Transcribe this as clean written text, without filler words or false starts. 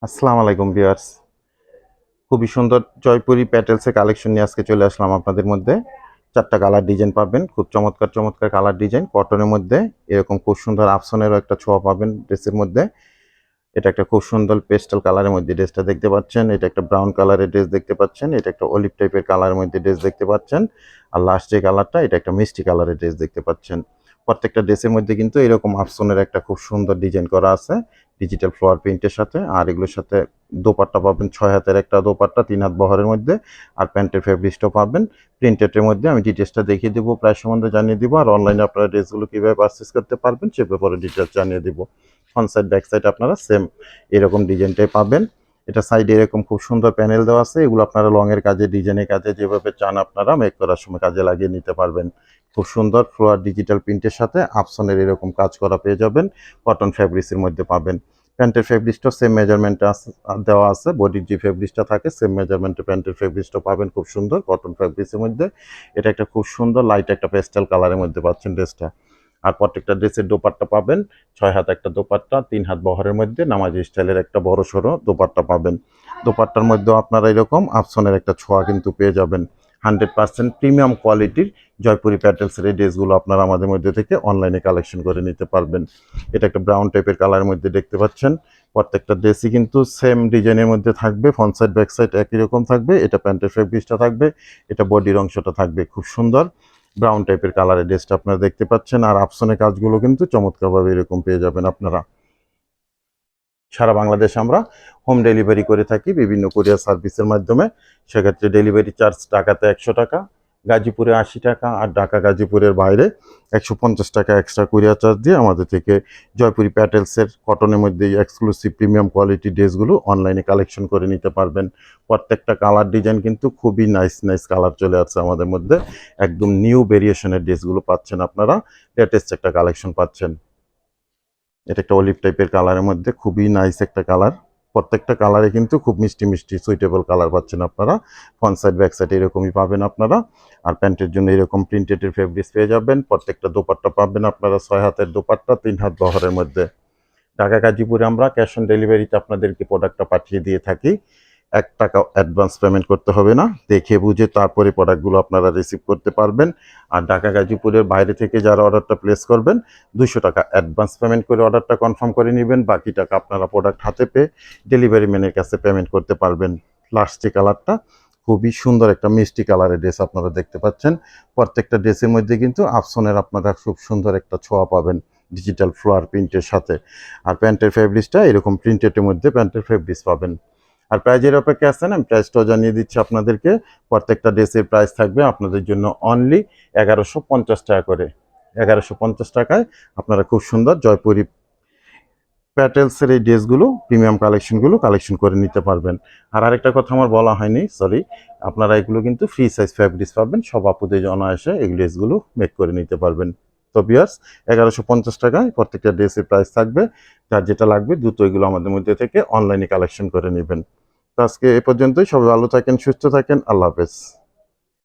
আসসালামু আলাইকুম ভিউয়ার্স। খুবই সুন্দর জয়পুরি প্যাটেলসের কালেকশন নিয়ে আজকে চলে আসলাম আপনাদের মধ্যে। 4টা কালার ডিজাইন পাবেন, খুব চমৎকার চমৎকার কালার ডিজাইন কটনের মধ্যে। এরকম খুব সুন্দর আফসনেরও একটা ছোঁয়া পাবেন ড্রেসের মধ্যে। এটা একটা খুব সুন্দর পেস্টাল কালারের মধ্যে ড্রেসটা দেখতে পাচ্ছেন। এটা একটা ব্রাউন কালারের ড্রেস দেখতে পাচ্ছেন। এটা একটা অলিভ টাইপের কালারের মধ্যে ড্রেস দেখতে পাচ্ছেন। আর লাস্ট যে কালারটা, এটা একটা মিষ্টি কালারের ড্রেস দেখতে পাচ্ছেন। প্রত্যেকটা ড্রেসের মধ্যে কিন্তু এরকম আফসনের একটা খুব সুন্দর ডিজাইন করা আছে ডিজিটাল ফ্লোয়ার প্রিন্টের সাথে। আর এগুলোর সাথে দোপাট্টা পাবেন 6 হাতের একটা দোপাট্টা, 3 হাত বহরের মধ্যে। আর প্যান্টের ফেব্রিক্সটাও পাবেন প্রিন্টেডের মধ্যে। আমি ডিটেলসটা দেখিয়ে দিব, প্রাইস সম্বন্ধে জানিয়ে দিব, আর অনলাইনে আপনারা ড্রেসগুলো কীভাবে পারচেস করতে পারবেন সে ব্যাপারে ডিটেলস জানিয়ে দিব। ফ্রন্ট সাইড ব্যাক সাইড আপনারা সেম এরকম ডিজাইনটাই পাবেন। এটা সাইডে এরকম খুব সুন্দর প্যানেল দেওয়া আছে। এগুলো আপনারা লং এর কাজে, ডিজাইনের কাজে যেভাবে চান আপনারা মেক করার সময় কাজে লাগিয়ে নিতে পারবেন। খুব সুন্দর ফ্লোয়ার ডিজিটাল প্রিন্টের সাথে আফসনের এরকম কাজ করা পেয়ে যাবেন। কটন ফ্যাব্রিক্সের মধ্যে পাবেন। প্যান্টের ফেব্রিক্সটা সেম মেজারমেন্টে দেওয়া আছে। বডির যে ফেব্রিক্সটা থাকে সেম মেজারমেন্টে প্যান্টের ফেব্রিক্সটা পাবেন খুব সুন্দর কটন ফেব্রিক্সের মধ্যে। এটা একটা খুব সুন্দর লাইট একটা পেস্টেল কালারের মধ্যে পাচ্ছেন ড্রেসটা। আর প্রত্যেকটা ড্রেসের দোপাট্টা পাবেন 6 হাত একটা দোপাট্টা, 3 হাত বহরের মধ্যে নামাজি স্টাইলের একটা বড় সড়ো দোপাট্টা পাবেন। দোপাট্টার মধ্যেও আপনারা এরকম আফসনের একটা ছোঁয়া কিন্তু পেয়ে যাবেন। 100% প্রিমিয়াম কোয়ালিটির জয়পুরি প্যাটেলসের এই ড্রেসগুলো আপনারা আমাদের মধ্যে থেকে অনলাইনে কালেকশন করে নিতে পারবেন। এটা একটা ব্রাউন টাইপের কালারের মধ্যে দেখতে পাচ্ছেন। প্রত্যেকটা ড্রেসই কিন্তু সেম ডিজাইনের মধ্যে থাকবে, ফ্রন্ট সাইড ব্যাক সাইড একই রকম থাকবে। এটা প্যান্টের ফেব্রিক্সটা থাকবে, এটা বডির অংশটা থাকবে খুব সুন্দর ব্রাউন টাইপের কালারের ড্রেসটা আপনারা দেখতে পাচ্ছেন। আর আফসনের কাজগুলো কিন্তু চমৎকারভাবে এরকম পেয়ে যাবেন আপনারা। সারা বাংলাদেশ আমরা হোম ডেলিভারি করে থাকি বিভিন্ন কুরিয়ার সার্ভিসের মাধ্যমে। সেক্ষেত্রে ডেলিভারি চার্জ ঢাকাতে 100 টাকা, গাজীপুরে 80 টাকা, আর ঢাকা গাজীপুরের বাইরে 150 টাকা এক্সট্রা কুরিয়ার চার্জ দিয়ে আমাদের থেকে জয়পুরি প্যাটেলসের কটনের মধ্যে এক্সক্লুসিভ প্রিমিয়াম কোয়ালিটি ড্রেসগুলো অনলাইনে কালেকশন করে নিতে পারবেন। প্রত্যেকটা কালার ডিজাইন কিন্তু খুবই নাইস নাইস কালার চলে আসছে আমাদের মধ্যে। একদম নিউ ভেরিয়েশনের ড্রেসগুলো পাচ্ছেন আপনারা, লেটেস্ট একটা কালেকশন পাচ্ছেন। এটা একটা অলিভ টাইপের কালারের মধ্যে খুবই নাইস একটা কালার। প্রত্যেকটা কালারে কিন্তু খুব মিষ্টি মিষ্টি সুইটেবল কালার পাচ্ছেন আপনারা। ফ্রন্ট সাইড ব্যাক সাইড এরকমই পাবেন আপনারা। আর প্যান্টের জন্য এরকম প্রিন্টেডের ফেব্রিক্স পেয়ে যাবেন। প্রত্যেকটা দোপাট্টা পাবেন আপনারা 6 হাতের দোপাট্টা, 3 হাত বহরের মধ্যে। ঢাকা গাজীপুরে আমরা ক্যাশ অন ডেলিভারিতে আপনাদেরকে প্রোডাক্টটা পাঠিয়ে দিয়ে থাকি। 1 টাকা অ্যাডভান্স পেমেন্ট করতে হবে না, দেখে বুঝে তারপরে প্রোডাক্টগুলো আপনারা রিসিভ করতে পারবেন। আর ঢাকা গাজীপুরের বাইরে থেকে যারা অর্ডারটা প্লেস করবেন 200 টাকা অ্যাডভান্স পেমেন্ট করে অর্ডারটা কনফার্ম করে নেবেন। বাকি টাকা আপনারা প্রোডাক্ট হাতে পেয়ে ডেলিভারি ম্যানের কাছে পেমেন্ট করতে পারবেন। লাস্ট যে কালারটা খুবই সুন্দর একটা মিষ্টি কালারের ড্রেস আপনারা দেখতে পাচ্ছেন। প্রত্যেকটা ড্রেসের মধ্যে কিন্তু আফসনের আপনারা খুব সুন্দর একটা ছোঁয়া পাবেন ডিজিটাল ফ্লোয়ার প্রিন্টের সাথে। আর প্যান্টের ফেব্রিক্সটা এরকম প্রিন্টেডের মধ্যে প্যান্টের ফেব্রিক্স পাবেন। আর প্রাইজের অপেক্ষা আছেন, আমি প্রাইসটাও জানিয়ে দিচ্ছি আপনাদেরকে। প্রত্যেকটা ড্রেসের প্রাইস থাকবে আপনাদের জন্য অনলি 1150 টাকা করে। 1150 টাকায় আপনারা খুব সুন্দর জয়পুরি প্যাটেলসের এই ড্রেসগুলো প্রিমিয়াম কালেকশনগুলো কালেকশন করে নিতে পারবেন। আর আরেকটা কথা আমার বলা হয়নি, সরি, আপনারা এগুলো কিন্তু ফ্রি সাইজ ফ্যাব্রিক্স পাবেন। সব আপুদের অনায়াসে এই ড্রেসগুলো মেক করে নিতে পারবেন। তো ভিউয়ার্স, 1150 টাকায় প্রত্যেকটা ড্রেসের প্রাইস থাকবে। যার যেটা লাগবে দ্রুত এগুলো আমাদের মধ্যে থেকে অনলাইনে কালেকশন করে নেবেন। তো আজকে এ পর্যন্তই। সবাই ভালো থাকেন, সুস্থ থাকেন, আল্লাহ হাফেজ।